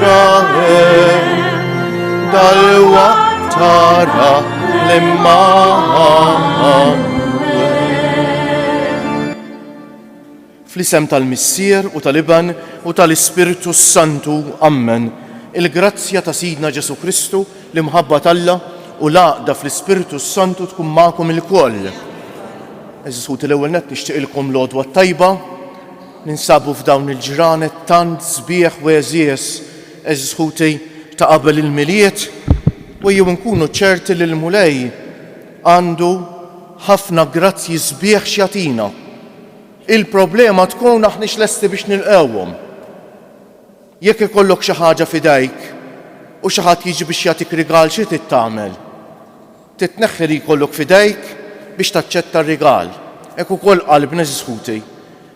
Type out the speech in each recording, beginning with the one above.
Israel dal-waqt tara l-Immanuel. Fl-isem tal-Missier u tal-Iban u tal-Ispiritu Santu, Amen. Il-grazzja ta' Sidna Ġesu Kristu, l-imħabba tal-Alla u l-għaqda fl-Ispiritu Santu tkun magħkom il-koll. Eżisħuti l-ewwel nett nixtieqilkom l-għodwa tajba, ninsabu f'dawn il-ġranet tant sbieħ u eżies eżisħuti ta' qabel il-miliet u jew nkunu ċerti li l-mulej għandu ħafna grazzi sbieħ x'jagħtina. Il-problema tkun aħniex lesti biex nilqawhom. Jekk ikollok xi ħaġa f'idejk u xi ħadd jiġi biex jagħtik rigal xi trid tagħmel? Titneħħi li jkollok f'idejk biex taċċetta r-rigal. Hekk ukoll qalbna eżisħuti.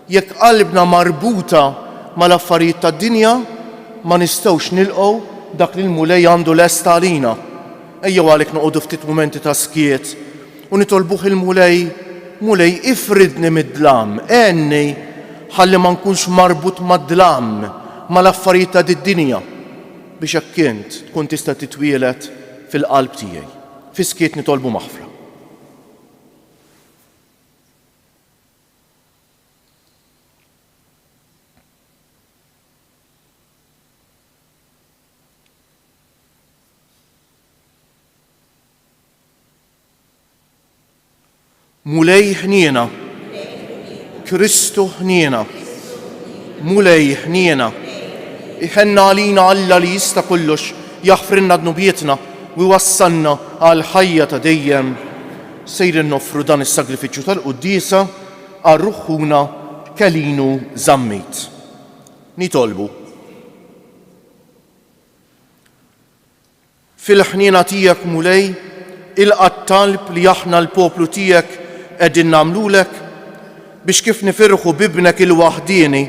Jekk qalbna marbuta mal-affarijiet tad-dinja ma nistgħux nilqgħu dak li l-mulej għandu lest għalina. Ejjew għalhekk noqogħdu ftit mumenti ta' skiet u nitolbuh il-mulej, mulej ifridni mid-dlam, għenni ħalli ma nkunx marbut mad-dlam mal-affarijiet ta' dinja biex hekk int tkun tista' titwielet fil-qalb tiegħi. Fi skiet nitolbu maħfra. Mulej ħniena, Kristu ħniena, mulej ħniena, iħenna għalina Alla li jista' kollox jaħfrinna dnubietna u jwassalna għal ħajja ta' dejjem. Sejrin noffru dan is-sagrifiċċju tal-Qudiesa għal ruħuna kelinu żammit. Nitolbu. Fil-ħniena tiegħek mulej, il-qattalb li aħna l-poplu tiegħek qegħdin nagħmlulek biex kif nifirħu bibnek il-waħdieni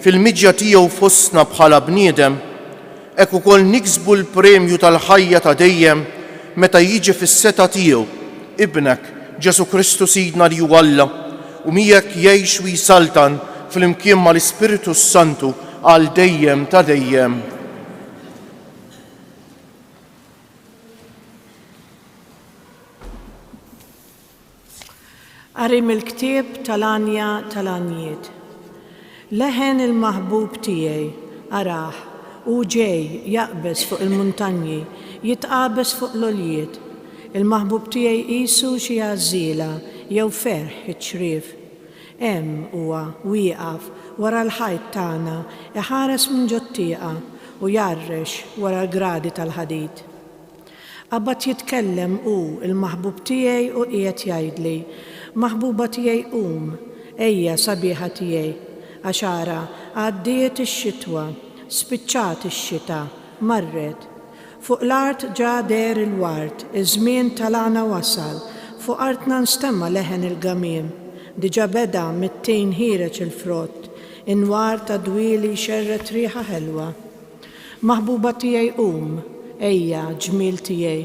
fil-miġja tiegħu fostna bħala bniedem, hekk ukoll niksbu l-premju tal-ħajja ta' dejjem meta jiġi fis-seta tiegħu ibnek Ġesu Kristu Sidna li hu Alla u miegħek jgħix u jisaltan fl-imkien mal-Ispiritu Santu għal dejjem ta' dejjem. Qarim il-ktieb tal-Anja tal-Anjiet. Leħen il-maħbub tiegħi araħ u ġej jaqbes fuq il-muntanji, jitqabes fuq l-oljiet. Il-maħbub tiegħi qisu xi għażiela jew ferħ iċ-ċrief. Hemm huwa wieqaf wara l-ħajt tagħna, iħares minn ġottieqa u jarrex wara l-gradi tal-ħadid. Qabad jitkellem hu il-maħbub tiegħi u qiegħed jgħidli: Maħbuba tiegħi ejja sabiħa tiegħi, għaxara għaddiet ix-xitwa, spiċċat ix-xita, marret. Fuq l-art ġa der il-wart, iż-żmien tal-għana wasal, fuq artna nstemma leħen il-gamiem, diġà beda mit-tejn ħireġ il-frott, inwar ta' dwili xerret riħa ħelwa. Maħbuba tiegħi ejja ġmiel tiegħi,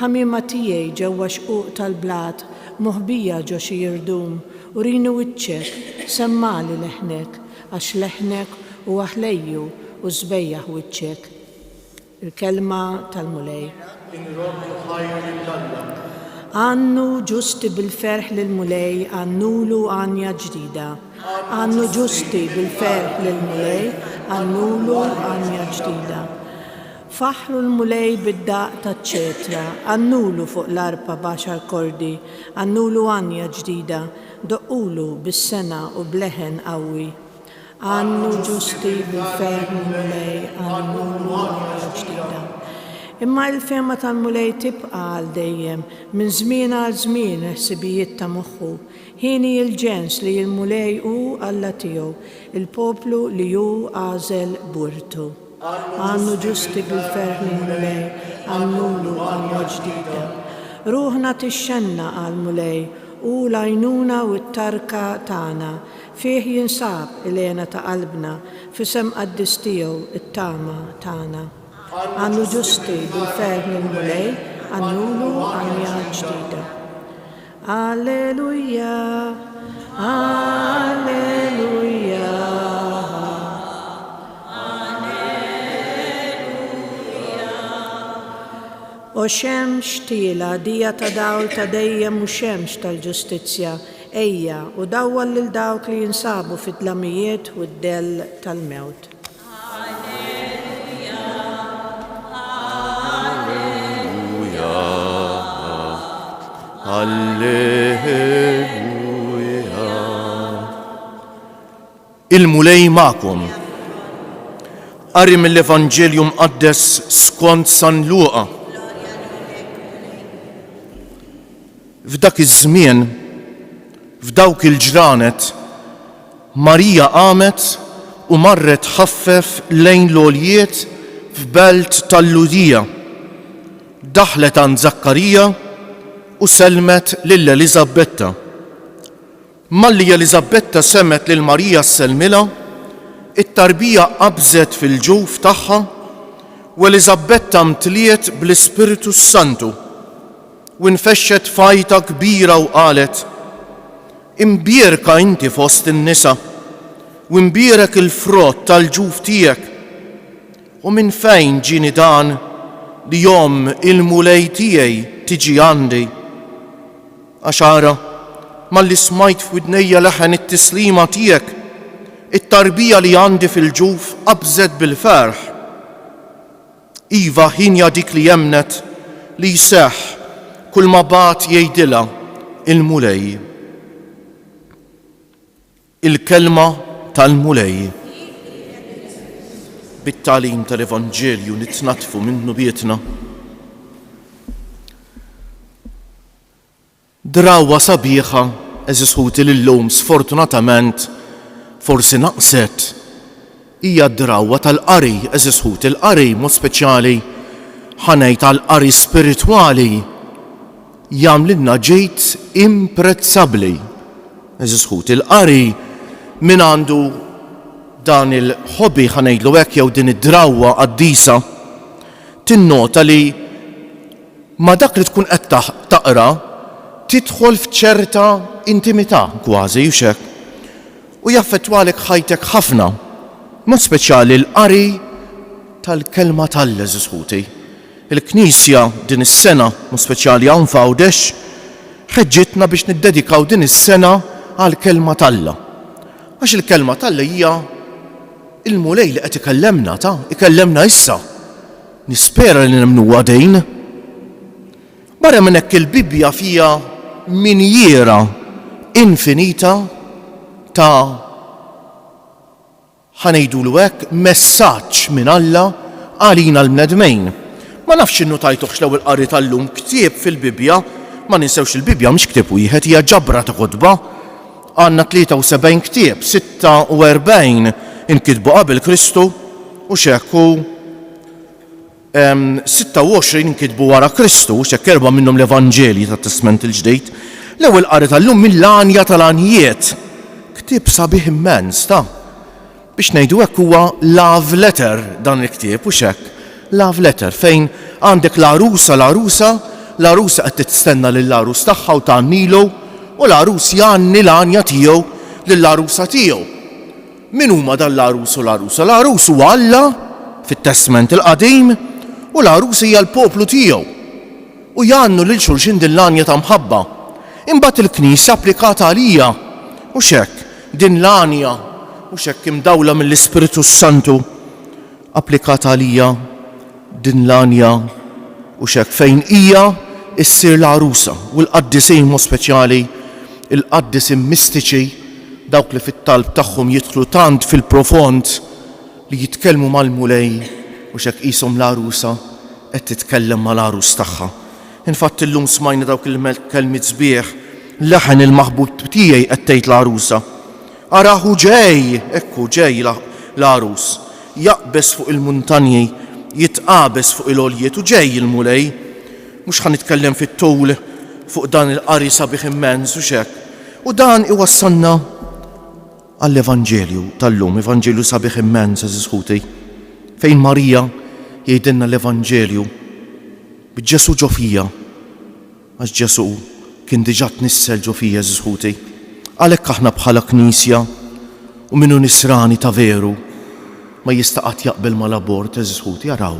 ħamiema tiegħi ġewwa xquq tal-blat, moħbija ġo xi jirdum u rini wiċċek, semmali leħnek, għax leħnek u ħlejju u żbejjaħ wiċċek. Il-kelma tal-mulej. Għannu ġusti bil-ferħ lil-mulej, għannulu għanja ġdida. Għannu ġusti bil-ferħ lil-mulej, għannulu għanja ġdida. Faħru l-mulej bid-daq taċ-ċetra, għannulu fuq l-arpa baxar kordi, għannulu għanja ġdida, doqqulu bis-sena u bleħen qawwi. Għannu ġusti bil-ferħ l-mulej, għannulu għanja ġdida. Imma il-ferma tal-mulej tibqa għal dejjem, minn żmien għal żmien ħsibijiet ta' moħħu. Ħini il-ġens li il-mulej hu Alla tiegħu, il-poplu li hu għażel burtu. Għannu ġusti bil-ferħ l-mulej, għannulu għanja ġdida. Ruħna tixxenna għal-mulej u l-għajnuna u t-tarka tagħna, fih jinsab il-għena ta' qalbna, fisem qaddis tiegħu it-tama tagħna. Għannu ġusti bil-ferħ l-mulej, għannulu għanja ġdida. Alleluja, alleluja. O xemx tila dija ta' dawl ta' dejjem u xemx tal-ġustizzja, ejja u dawwal lil dawk li jinsabu fit-tlamijiet u d-dell tal-mewt. Alleluja. Il-mulej ma'kom. Qari mill-Evanġelju mqaddes skont San Luqa. F'dak iż-żmien, f'dawk il-ġranet, Marija qamet u marret ħaffef lejn l-għoljiet f'belt tal-Ludija. Daħlet għand Zakkarija u selmet lil Eliżabetta. Malli Eliżabetta semmet lil Marija s-selmila, it-tarbija qabżet fil-ġuf tagħha u Eliżabetta mtliet bl-Ispiritu Santu u nfexxet fajta kbira u qalet: Imbierka inti fost in-nisa u imbierek il-frott tal-ġuf tiegħek. U minn fejn ġini dan li jom il-mulej tiegħi tiġi għandi? Għaxara, malli smajt f'widnejja leħen it-tislima tiegħek, it-tarbija li għandi fil-ġuf qabżet bil-ferħ. Iva ħinja dik li jemnet li jseħħ kull ma bat jgħidilha il-mulej. Il-kelma tal-mulej. Bit-tagħlim tal-Evanġelju nitnatfu minnu bietna. Drawwa sabiħa eżisħuti lillum sfortunatament forsi naqset hija d-drawwa tal-qari eżisħuti l-qari mod speċjali ħanejt tal-qari spiritwali jagħmlilna ġejt imprezzabbli. Eżisħuti l-qari min għandu dan il-ħobbi ħanejdlu hekk jew din id-drawwa qaddisa tinnota li ma dak li tkun qed taqra tidħol f'ċerta intimità kważi u xek u jaffettwalek ħajtek ħafna, mod speċjali l-qari tal-kelma tal-eżisħuti. Il-Knisja din is-sena, mod speċjali hawn f'Għawdex, ħeġġitna biex niddedikaw din is-sena għall-kelma Alla. Għax il-kelma Alla hija il-mulej li qed ikellemna issa. Nispera li nemnuha dejn. Barra minn hekk il-Bibja fija minjiera infinita ta' ħanejdulu hekk messaġġ minn Alla għalina l-bnedmejn. Ma nafx innotajtuħx l-ewwel qari tal-lum ktieb fil-Bibja, ma ninsewx il-Bibja mhix ktieb wieħed hija ġabra ta' kutba. Għandna 73 ktieb, 46 inkitbu qabel Kristu u xekku 26 inkitbu wara Kristu u xekk 4 minnhom l-Evanġelji tat-Testament il-Ġdid. L-ewwel qari tal-lum mill-għanja tal-għanijiet. Ktieb sabiħ immens ta' biex ngħidu hekk huwa love letter dan il-ktieb u xekk. Love letter fejn għandek l-arusa qed tistenna lill-arus tagħha u tgħannilu u l-arus jgħanni l-għanja tiegħu lill-arusa tiegħu. Min huma dan l-arus u l-arusa? L-arus huwa Alla fit-Testament il-Qadim u l-arus hija l-poplu tiegħu. U jgħannu lil xulxin din l-għanja ta' mħabba. Imbagħad il-Knisja applikata għalija u xekk din l-għanja u xekk imdawla mill-Ispiritu Santu applikata għalija din l-għanja u xekk fejn hija issir l-arusa u l-qaddisejn mod speċjali il-qaddisin mistiċi dawk li fit-talb tagħhom jidħlu tant fil-profond li jitkellmu mal-mulej u xekk qishom l-arusa qed titkellem mal-arus tagħha. Infatt illum smajna dawk il-kelmiet sbieħ leħen il-maħbub tiegħi qed tgħid l-arusa. Araħu ġej, ekku ġej l-arus, jaqbes fuq il-muntanji, jitqabes fuq il-għoljiet u ġej il-mulej. Mhux ħanitkellem fit-tul fuq dan il-qari sabiħ immens u xekk. U dan iwassalna għall-Evanġelju tal-lum, Evanġelju sabiħ immens eżisħuti, fejn Marija jgħidilna l-Evanġelju b'Ġesu ġo fija, għax Ġesu kien diġà tnissel ġo fija eżisħuti. Għalhekk aħna bħala Knisja u minnu nisrani ta' veru ma jista' qatt jaqbel mal-abort eżisħuti. Jaraw,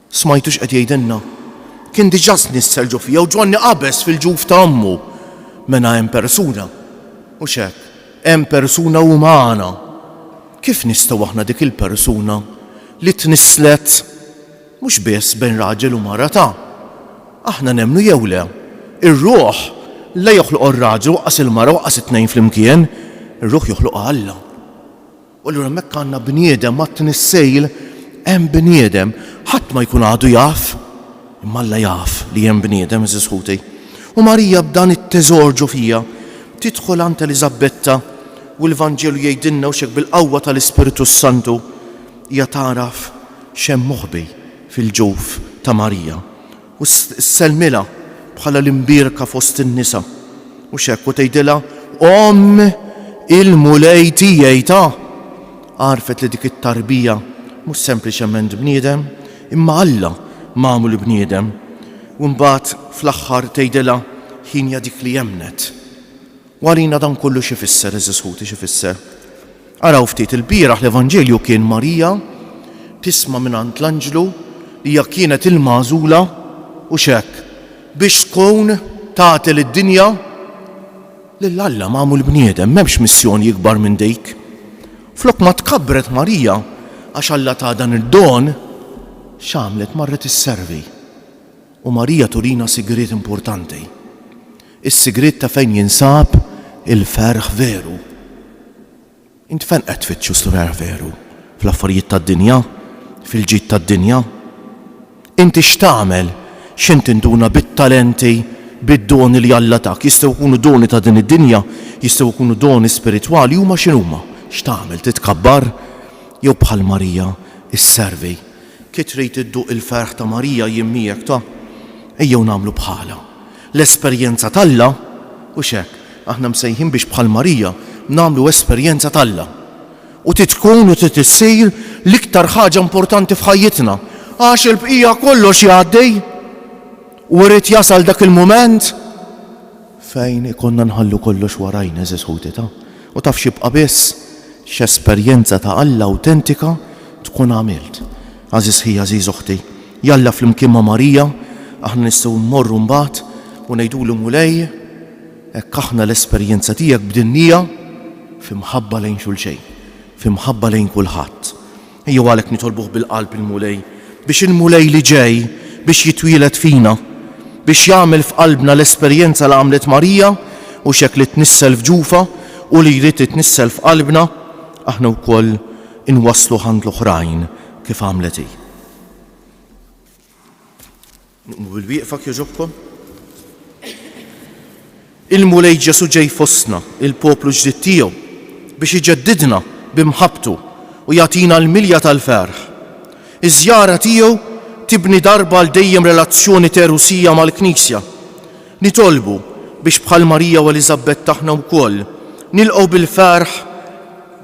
smajtux qed jgħidilna kien diġà snissel ġo fija u ġwanni qabeż fil-ġuf ta' ommu. Mena hemm persuna, u xek, hemm persuna umana. Kif nistgħu aħna dik il-persuna li tnislet mhux biss bejn raġel u marata? Aħna nemmnu jew le, ir-ruħ la joħloq ir-raġel waqqas il-mara waqqas it-tnejn flimkien, ir-ruħ joħloqha Alla. U allura hemmhekk għandna bniedem ma tnissejl hemm bniedem ħadd ma jkun għadu jaf, imma Alla jaf li hemm bniedem iżis ħuti. U Marija b'dan it-teżor ġo fija tidħol għand Eliżabetta u l-Vanġelu jgħidilna u xek bil-qawwa tal-Ispiritu Santu hija taraf x'hemm moħbi fil-ġuf ta' Marija. U s-selmila bħala l-imbirka fost in-nisa. U xek u tgħidilha Omm il-mulej tiegħi ta' għarfet li dik it-tarbija mhux sempliċement bniedem, imma Alla magħmul bniedem. U mbagħad fl-aħħar tgħidilha ħinja dik li jemnet. Warina dan kollu xi fisser eżis ħuti xi fisser. Araw ftit il-bieraħ l-Evanġelju kien Marija tisma' mingħand l-Anġlu li hija kienet il-magħżula u x'hekk biex tkun tagħti lid-dinja lil Alla magħmul bniedem, m'hemmx missjoni ikbar minn dik. Flok ma tkabbret Marija għax Alla ta' dan id-don x'għamlet marret isservi. U Marija turina sigriet importanti. Is-sigriet ta' fejn jinsab il-ferħ veru. Int fejn qed tfittxu s-ferħ veru? Fl-affarijiet tad-dinja? Fil-ġid tad-dinja? Inti x'tagħmel x'int induna bit-talenti, bid-doni li Alla tak. Jistgħu jkunu doni ta' din id-dinja, jistgħu jkunu doni spiritwali huma x'inhuma. X'tagħmel titkabbar? Jew bħal Marija isservi. Kif trid idduq il-ferħ ta' Marija jimmijek ta' ejjew nagħmlu bħala. L-esperjenza t'Alla u x'hekk aħna msejħin biex bħal Marija nagħmlu esperjenza t'Alla. U titkun u tissir l-iktar ħaġa importanti f'ħajjitna għax il-bqija kollox jgħaddej u rrid jasal dak il-mument fejn ikonna nħallu kollox warajna eżis ħuti ta' u taf xibqa' biss x'esperjenza ta' Alla awtentika tkun għamilt. Għażiż ħija żiż uħti, jalla flimkien ma' Marija aħna nistgħu mmorru mbagħad u ngħidulu mulej hekk aħna l-esperjenza tiegħek b'dinnija f'imħabba lejn xulxejn, f'imħabba lejn kulħadd. Ejjew għalhekk nitolbuh bil-qalb il-mulej biex il-mulej li ġej biex jitwielet fina, biex jagħmel f'qalbna l-esperjenza li għamlet Marija u x'hekk li tnissel f'ġufa u li jrid titnissel f'qalbna aħna wkoll inwasslu ħand l-oħrajn kif għamlet hi. Bil-wieqfa jogħġobkom? Il-mulej Ġesu ġej fostna, il-poplu ġdid tiegħu biex iġeddidna b'imħabbtu u jagħtina l-milja tal-ferħ. Iż-żjara tiegħu tibni darba l dejjem relazzjoni terusija mal-Knisja. Nitolbu biex bħal Marija u Eliżabetta aħna wkoll nilqgħu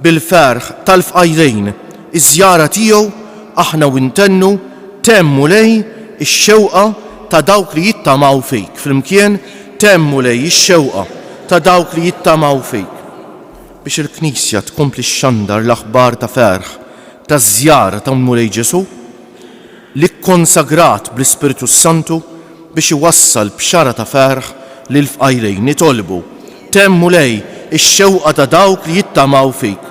bil-ferħ tal-fqajdejn iż-żjara tiegħu aħna u intennu temmu lej ix-xewqa ta' dawk li jittamaw fik. Flimkien temmu lej ix-xewqa ta' dawk li jittamaw fik. Biex il-Knisja tkompli xxandar l-aħbar ta' ferħ ta' żjara ta' mulej Ġesu li kkonsagrat bl-Ispiritu Santu biex iwassal b'xara ta' ferħ lil fqajrejn. Nitolbu temmu lej ix-xewqa ta' dawk li jittamaw fik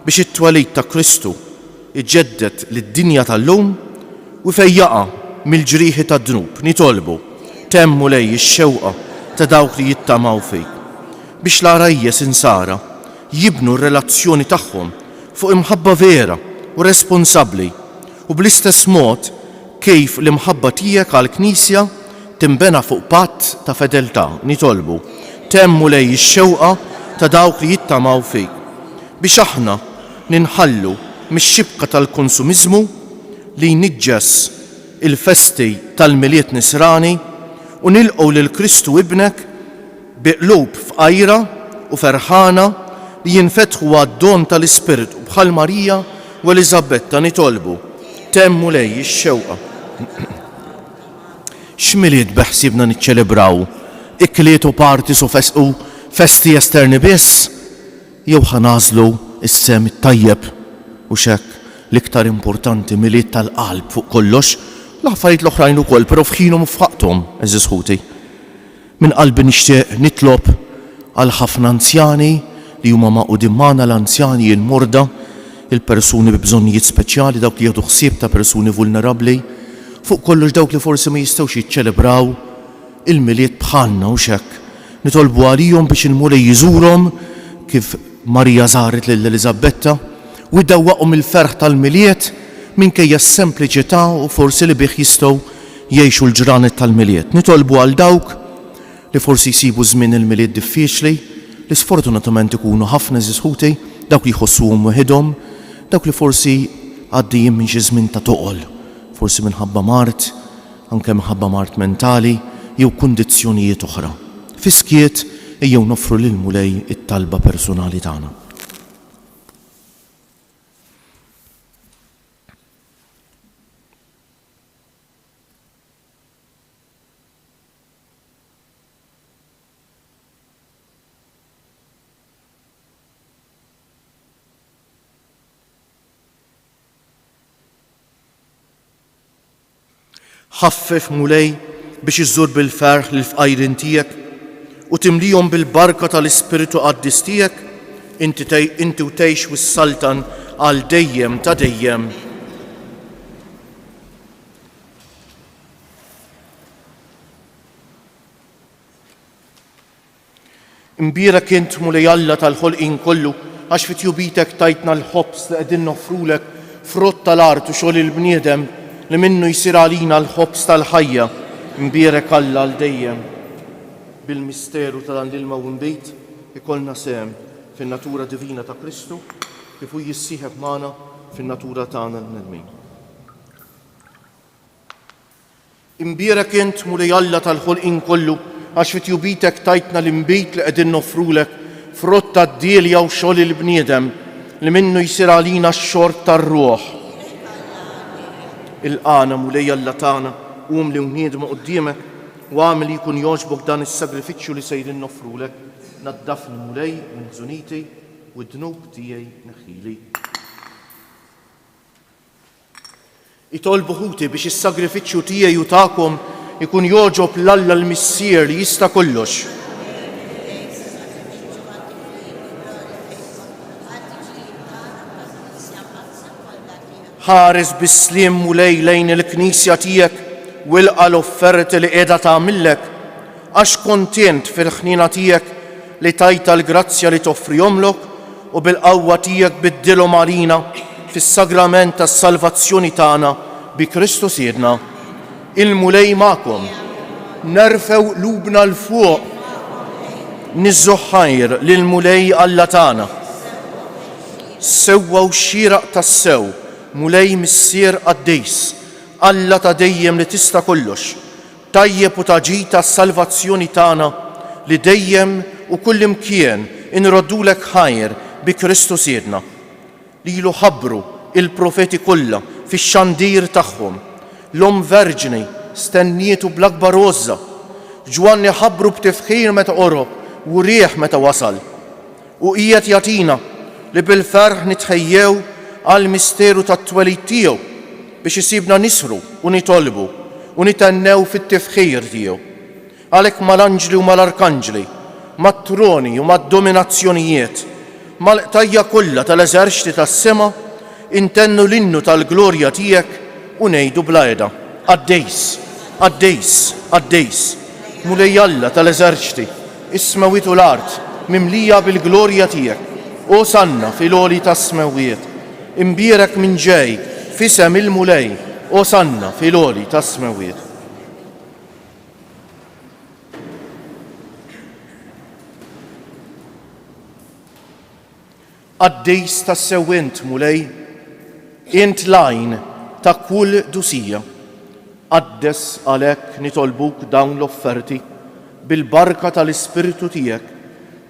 biex it-twelid ta' Kristu iġġedded lid-dinja tal-lum u fejn jaqa' mill-ġrieħi tad-dnub. Nitolbu temmu lej ix-xewqa ta' dawk li jittamaw fik biex l-arajjes insara jibnu r-relazzjoni tagħhom fuq imħabba vera u responsabbli u bl-istess mod kif l-imħabba tiegħek għall-Knisja timbena fuq patt ta' fedeltà. Nitolbu temmu lej ix-xewqa ta' dawk li jittamaw fik biex aħna ninħallu mix-xibka tal-konsumiżmu li jniġġes il-festi tal-miliet nisrani u nilqgħu lil Kristu ibnek biqlub f'qajra u ferħana li jinfetħu għad-don tal-Ispiritu bħal Marija u Eliżabetta. Nitolbu temmu lej ix-xewqa. X'miliet beħsibna niċċelebraw? Ikliet u partis u festi esterni biss? Jew ħanażlu is-sem it-tajjeb u x'hekk l-iktar importanti miliet tal-qalb fuq kollox l-affarijiet l-oħrajn ukoll, però f'ħinhom u f'waqthom, eżis ħuti. Min qalbi nixtieq nitlob għal ħafna anzjani li huma maqudin magħna, l-anzjani il-morda, il-persuni bi bżonnijiet speċjali, dawk li jieħdu ħsieb ta' persuni vulnerabbli, fuq kollox dawk li forsi ma jistgħux jiċċelebraw il-miliet bħalna u xekk. Nitolbu għalihom biex il-mulej jiżurhom kif Marija żaret lil Eliżabetta u jdawwaqhom il-ferħ tal-miliet minkejja s-sempliċità u forsi li bih jistgħu jgħixu l-ġranet tal-miliet. Nitolbu għal dawk li forsi jsibu żmien il-miliet diffiċli, li sfortunatament ikunu ħafna żisħuti, dawk li jħossuhom waħedhom, dawk li forsi għaddejjin minn xi żmien ta' toqol, forsi minħabba mart, anke minħabba mart mentali jew kundizzjonijiet oħra. Fiskiet ejjew nofru lil mulej it-talba personali tagħna. ħaffef mulej biex iżżur bil-ferħ lil fqajrin tiegħek u timlihom bil-barka tal-Ispiritu Qaddis tiegħek, inti u tgħix wis-Saltan għal dejjem ta' dejjem. Imbierek int mulej Alla tal-ħolqien kollu għax fit-tjubitek tajtna l-ħobs li qegħdin noffrulek frott tal-art u xogħol il-bniedem li minnu jsir għalina l-ħobs tal-ħajja. Imbierek Alla għal dejjem. Bil-misteru ta' dan l-ilma u nbejt ikollna sehem fin-natura divina ta' Kristu kif hu jissieħeb magħna fin-natura tagħna l-nedmin. Imbierek int mulej Alla tal-ħolqien kollu għax fit-tjubitek tajtna l-imbejt li qegħdin noffrulek frott tad-dielja u xogħol il-bniedem li minnu jsir għalina x-xorb tar-ruħ. Il-qana mulej Alla tagħna qum li wniedmu quddiemek u għamel li jkun jogħġbok dan is-sagrifiċċju li sejrin noffrulek, naddafni mulej minn żuniti u d-dnub tiegħi neħħili. Itolbu ħuti biex is-sagrifiċċju tiegħi u tagħkom ikun jogħġob l-Alla l-Missier li jista' kollox. Ħares bis-sliem mulej lejn il-Knisja tiegħek u ilqa' l-offerti li qiegħda tagħmillek għax kontent fil-ħnina tiegħek li tajta l-grazzja li toffrihomlok u bil-qawwa tiegħek biddilhom għalina fis-sagrament tas-salvazzjoni tagħna bi Kristu Siedna. Il-mulej magħkom, nerfew qlubna l fuq, niżżu ħajr lil mulej Alla tagħna. Sewwa u xieraq tas-sew, mulej Missier Qaddis, Alla ta' dejjem li tista' kollox, tajjeb u taġid tas-salvazzjoni tagħna li dejjem u kull imkien inroddulek ħajr bi Kristu Siedna. Lilu ħabbru il-profeti kollha fix-xandir tagħhom, l-Om Verġni stennietu bl-akbar għożża, Ġwanni ħabbru b'tifħir meta qorob u rieħ meta wasal, u qiegħed jagħtina li bil-ferħ nitħejjew għal misteru tat-twelid tiegħu biex isibna nisru u nitolbu u nitennew fit-tifħir tiegħu. Għalhekk mal-anġli u mal-arkanġli, mat-troni u mad-dominazzjonijiet, mal-qtajja kollha tal-eżerċiti tas-sema intennu l-innu tal-glorja tiegħek u ngħidu bla qiegħda: Qaddejs, Qaddejs, Qaddejs, mulej Alla tal-eżerċiti, is-smawiet u l-art mimlija bil-glorja tiegħek. Osanna fil-għoli tas-smawiet, imbierek minn ġej f'isem il-mulej, osanna fil-għoli tas-smawiet. Qaddejs tas-sewwient mulej, int lajn ta' kull dusija, qaddes għalhekk nitolbuk dawn l-offerti bil-barka tal-Ispiritu tiegħek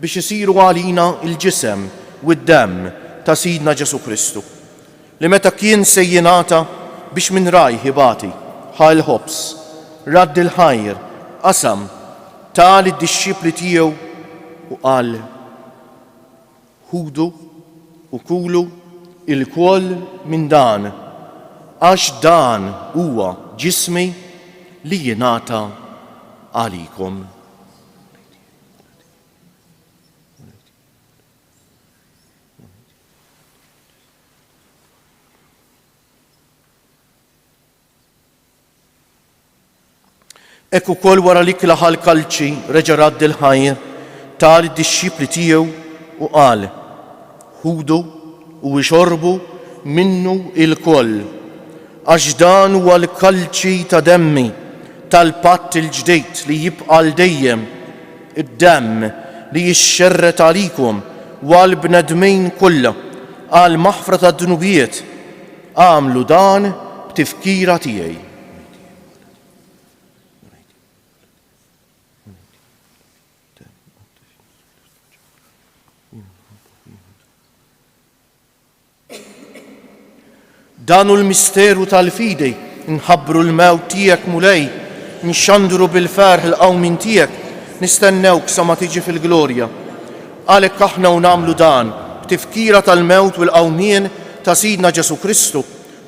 biex isiru għalina il-ġisem u d-demm ta' Sidna Ġesu Kristu, li meta kien se jingħata biex minn rajh ibati ħal ħobs, radd il-ħajr, qasam tal id-dixxipli tiegħu u qal: Ħudu u kulu il-koll minn dan għax dan huwa ġismi li jingħata għalikom. Ekk ukoll wara li klaħa l-kalċi reġa' radd il-ħajr tal id-dixxipli tiegħu u qal: ħudu u ixorbu minnu il-koll, għax dan huwa l-kalċi ta' demmi tal-patt il-ġdejt li jibqa' l-dejjem, id-demm li jixxerret għalikom u għall-bnedmin kollha għal maħfra tad-dunubijiet. Għamlu dan b'tifkira tiegħi. Danu l-misteru tal-fidej, nħabbru l-mewt tiegħek mulej, nxandru bil-ferħ il-qawmin tiegħek, nistennewk sa ma tiġi fil-glorja. Għalhekk aħna nagħmlu dan b'tifkira tal-mewt u l-qawmien ta' Sidna Ġesu Kristu,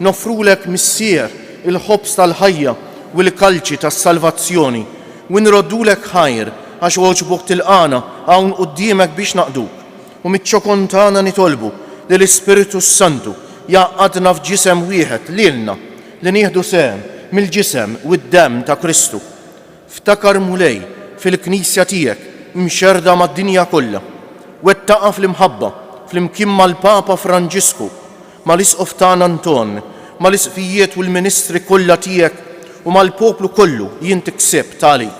nofrulek missier il-ħobs tal-ħajja u l-kalċi tas-salvazzjoni u nroddulek ħajr għax oġbok tilqana hawn quddiemek biex naqduk u miċ-ċokon tagħna nitolbu li l-Ispiritu Santu jaqadna f'ġisem wieħed lilna li nieħdu sehem mill-ġisem u d-demm ta' Kristu. Ftakar mulej fil-Knisja tiegħek mxerda mad-dinja kollha, wettaqa fl-imħabba fl-imkien mal-Papa Franġisku, mal-Isqof tagħna Anton, mal-isqifijiet u l-ministri kollha tiegħek u mal-poplu kollu jien tiksibt għalik.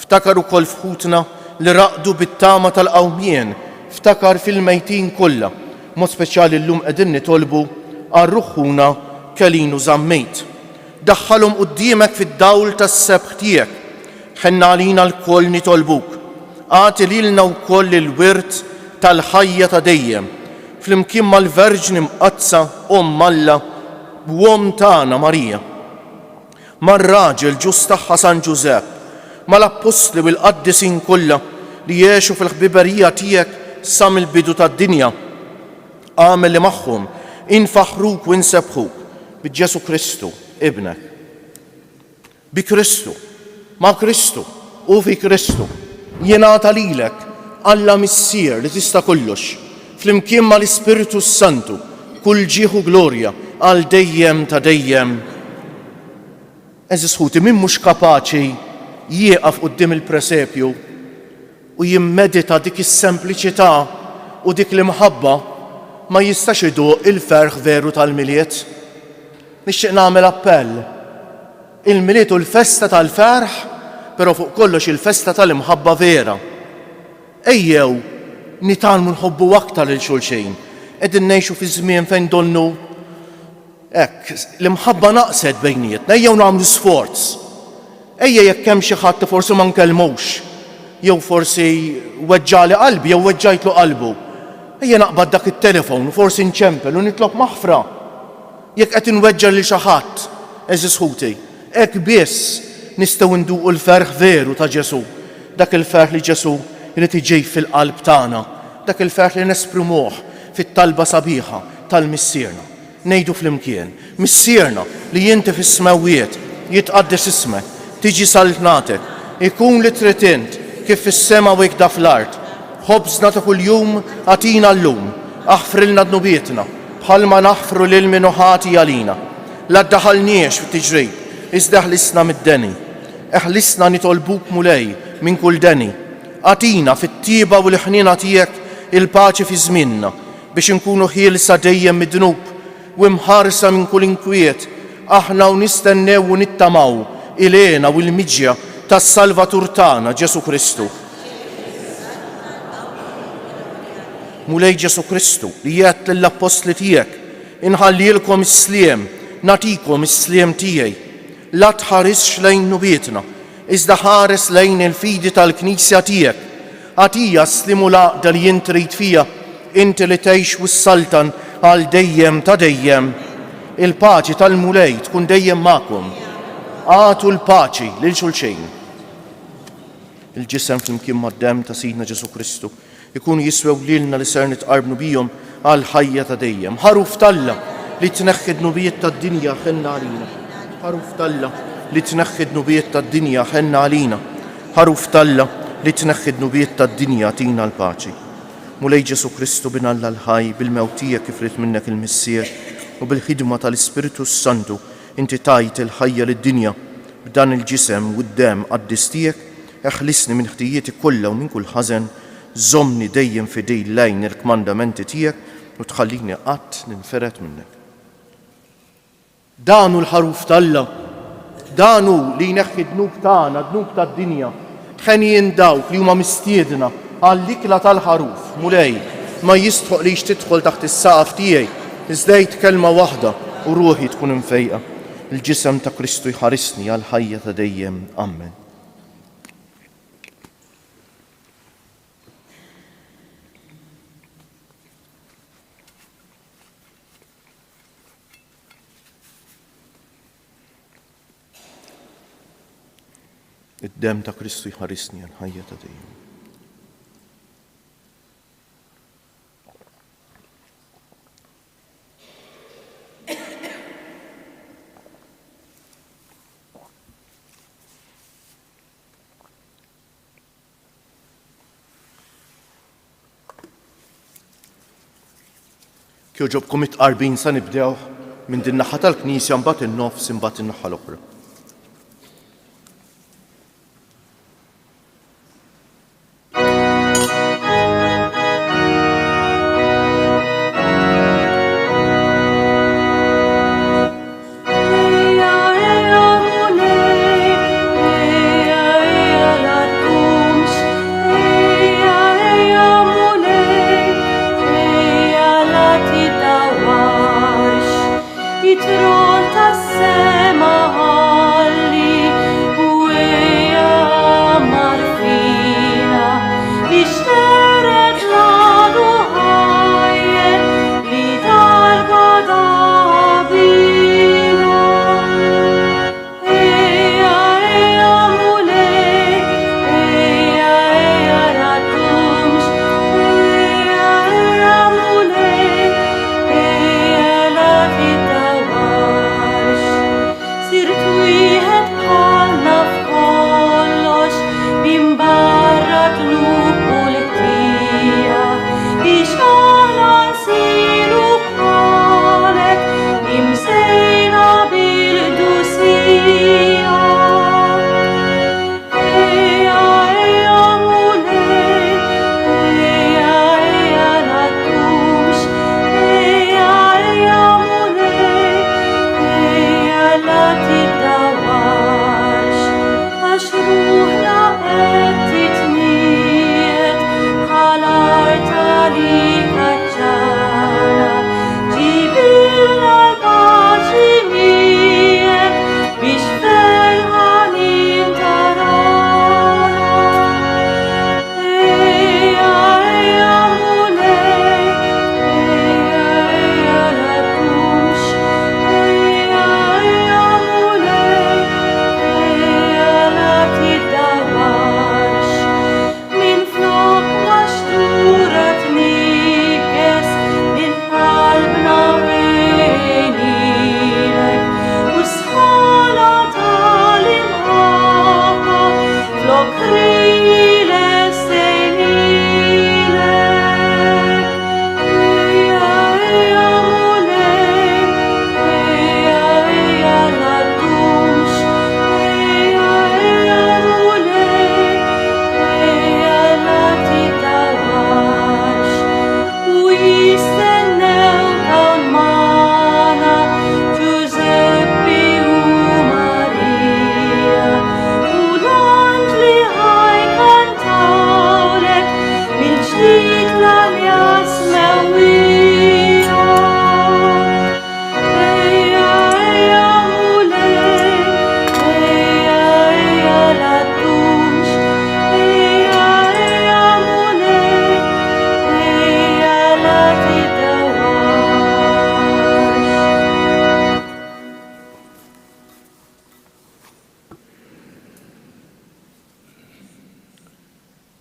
Ftakar ukoll fħutna li raqdu bit-tama tal-qawmien, ftakar fil-mejtin kollha, mod speċjali llum qegħdin nitolbu għar-ruħħuna kelin u żammejt. Daħħalhom quddiemek fid-dawl tas-sebħ tiegħek. Ħenna għalina l-koll nitolbuk. Għati lilna wkoll il-wirt tal-ħajja ta' dejjem. Flimkien mal-Verġni mqazza Alla u tagħna Marija. Mar-raġel ġus tagħha San Ġusepp, mal-Apostli u l-Qaddisin kollha li jgħixu fil-ħbiberija tiegħek sa mill-bidu tad-dinja. Għamel li magħhom infaħruk u nsebħuk bi-Ġesu Kristu, ibnek. Bi Kristu, ma' Kristu u fi Kristu jingħata lilek Alla missier li tista' kollox, flimkien mal-Ispiritu Santu, kull ġieħu glorja għal dejjem ta' dejjem. Eżis ħuti, min mhux kapaċi jieqaf quddiem il-presepju u jimmedita dik is-sempliċità u dik l-imħabba ma jistax iduq il-ferħ veru tal-miliet. Nixtieq nagħmel appell. Il-miliet u l-festa tal-ferħ, però fuq kollox il-festa tal-imħabba vera. Ejjew nitalmu nħobbu aktar lil xulxejn. Qegħdin ngħixu fi żmien fejn donnu l-imħabba naqset bejnietna, ejjew nagħmlu sforz. Ejja jekk hemm xi ħadd forsi ma nkellmux, jew forsi weġġali qalbi jew weġġajtlu qalbu. Ejja naqbad dak it-telefon u forsi nċempel u nitlob maħfra. Jekk qed inweġġa' lil xi ħadd, eżis ħuti, hekk biss nistgħu nduqu l-ferħ veru ta' Ġesu, dak il-ferħ li Ġesu irid iġej fil-qalb tagħna, dak il-ferħ li nesprimuh fit-talba sabiħa tal-missierna. Ngħidu flimkien, missierna li inti fis-smewwiet jitqaddes ismek, tiġi saltnatek, ikun li trid int kif fis-sema u ikda fl-ard. Ħobżna ta' kuljum għatina llum, aħfrilna dnubietna, bħalma naħfru lil min ħati għalina. La ddaħalniex fit-tiġrib, iżda ħlisna mid-deni. Eħlisna nitolbuk mulej minn kull deni. Għatina fit-tieba u l-ħnina tiegħek il-paċi fi żmienna biex inkunu ħielsa dejjem mid-dnub u mħarsa minn kull inkwiet. Aħna u nistennew u nittamaw ilena u l-miġja tas-Salvatur tagħna Ġesu Kristu. Mulej Ġesu Kristu li jgħid lill-Apostli tiegħek inħallilkom is-sliem, nagħtikom is-sliem tiegħi. La tħarisx lejn nubietna, iżda ħares lejn il-fidi tal-Knisja tiegħek. Għatija slimu l-għaqda li jint trid fija, inti li tgħix wis-saltan għal dejjem ta' dejjem. Il-paċi tal-mulej tkun dejjem magħkom. Għatu l-paċi lil xulxejn. Il-ġisem flimkien mad-demm ta' Sidna Ġesu Kristu ikunu jiswew lilna li ser nitqarbnu bihom għal ħajja ta' dejjem. Ħaruf Alla li tneħħi d-nubijiet tad-dinja ħenna għalina. Ħaruf talla li tneħħi d-nubijiet tad-dinja ħenna għalina. Ħaruf talla li tneħħi d-nubijiet tad-dinja tina l-paċi. Mulej Ġesu Kristu bin Alla l-ħaj bil-mewtija kif rid minnek il-missier u bil-ħidma tal-Ispiritu Santu inti tajt il-ħajja lid-dinja b'dan il-ġisem u d-dem għaddistijek eħlisni minn ħtijieti kollha u minn kull ħażen, żommni dejjem fidej lejn il-kmandamenti tiegħek u tħallini qatt ninferet minnek. Danu l-ħaruf talla, danu li jneħħi dnub tagħna, dnub tad-dinja, ħenjin dawk li huma mistiedna għall-ikla tal-ħaruf, mulej ma jistħoq li tidħol taħt is-saqaf tiegħi, iżdejt kelma waħda u ruħi tkun imfejqa. Il-ġisem ta' Kristu jħarisni għal ħajja ta' dejjem. Amen. Id-dem ta' Kristu jħarisni għal ħajja ta' dejjem. Kjoġobkom it-qarbin sa nibdew minn din naħa tal-Knisja mbagħad in-nofs imbagħad in-naħa l-oħra.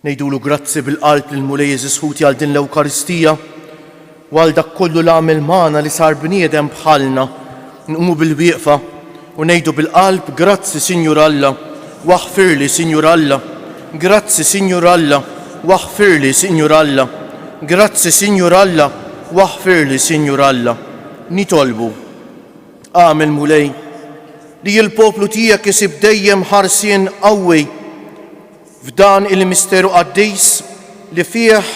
Nejdulu grazzi bil-qalb lil Mulej Jeżis Ħuti għal din l-Ewkaristija u għal dak kollu l-għamil magħna li sar bniedem bħalna, nqumu bil-wieqfa u ngħidu bil-qalb grazzi Sinjur Alla, waħfirli Sinjur Alla, grazzi Sinjur Alla, waħfirli Sinjur Alla, grazzi Sinjur Alla, waħfirli Sinjur Alla. Nitolbu, għamil mulej, li l-poplu tiegħek isib dejjem ħarsien qawwi f'dan il-misteru qaddis li fih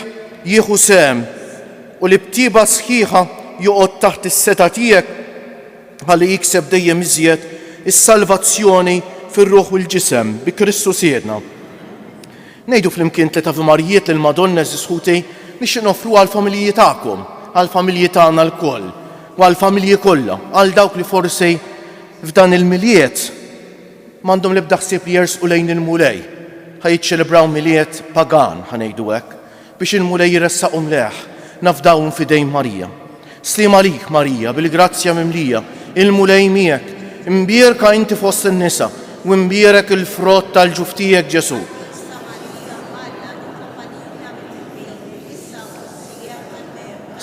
jieħu sehem u li btiba sħiħa joqgħod taħt is-seta tiegħek ħalli jikseb dejjem iżjed is-salvazzjoni fir-ruħ u l-ġisem bi Kristu Siedna. Ngħidu flimkien tliet Avimarijiet lil Madonna Żisħuti biex inofru għall-familji tagħkom, għall-familji tagħna l-koll u għall-familji kollha, għal dawk li forsi f'dan il-miliet m'għandhom l-ebda ħsieb li jersqu lejn il-mulej, ħajjiċċelebraw miliet pagan ħanejdu hekk biex il-mulej jiressaqu mleħ nafdawhom f'idejn Marija. Sliem għalik Marija, bil-grazzja mimlija, il-mulej miegħek, imbierka inti fost in-nisa u imbierek il-frott tal-ġuf tiegħek Ġesu.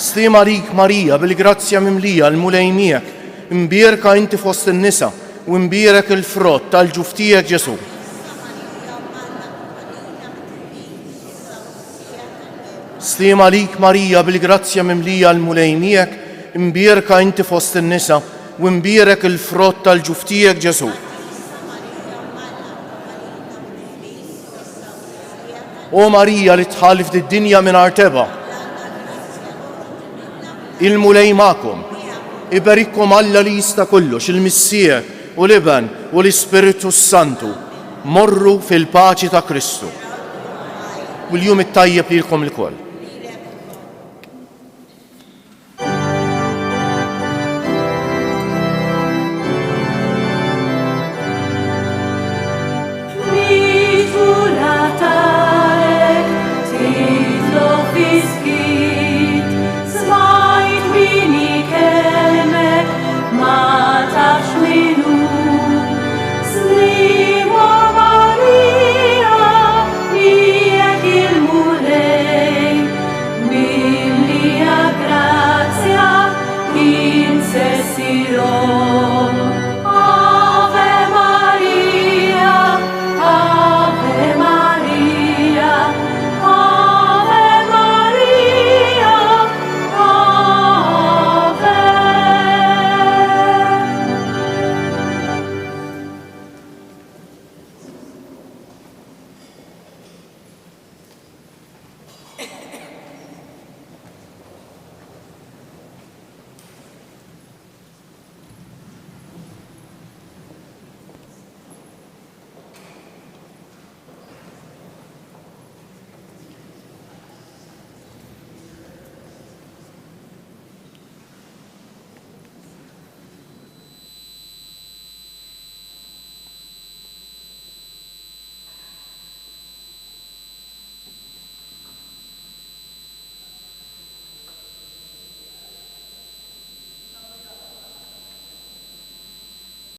Sliem għalik Marija, bil-grazzja mimlija, il-mulej miegħek, imbierka inti fost in-nisa u imbierek il-frott tal-ġuf tiegħek Ġesu. Sliem għalik Marija, bil-grazzja mimlija, il-mulej miegħek, imbierka inti fost in-nisa u imbierek il-frott tal-ġuf tiegħek Ġesu. O Marija li tħallif did-dinja mingħajr teba, il-mulej magħkom, iberikkom Alla li jista' kollox, il-Missieħ u l-Iben u l-Ispiritu Santu, morru fil-paċi ta' Kristu. U l-jum it-tajjeb lilkom ilkoll.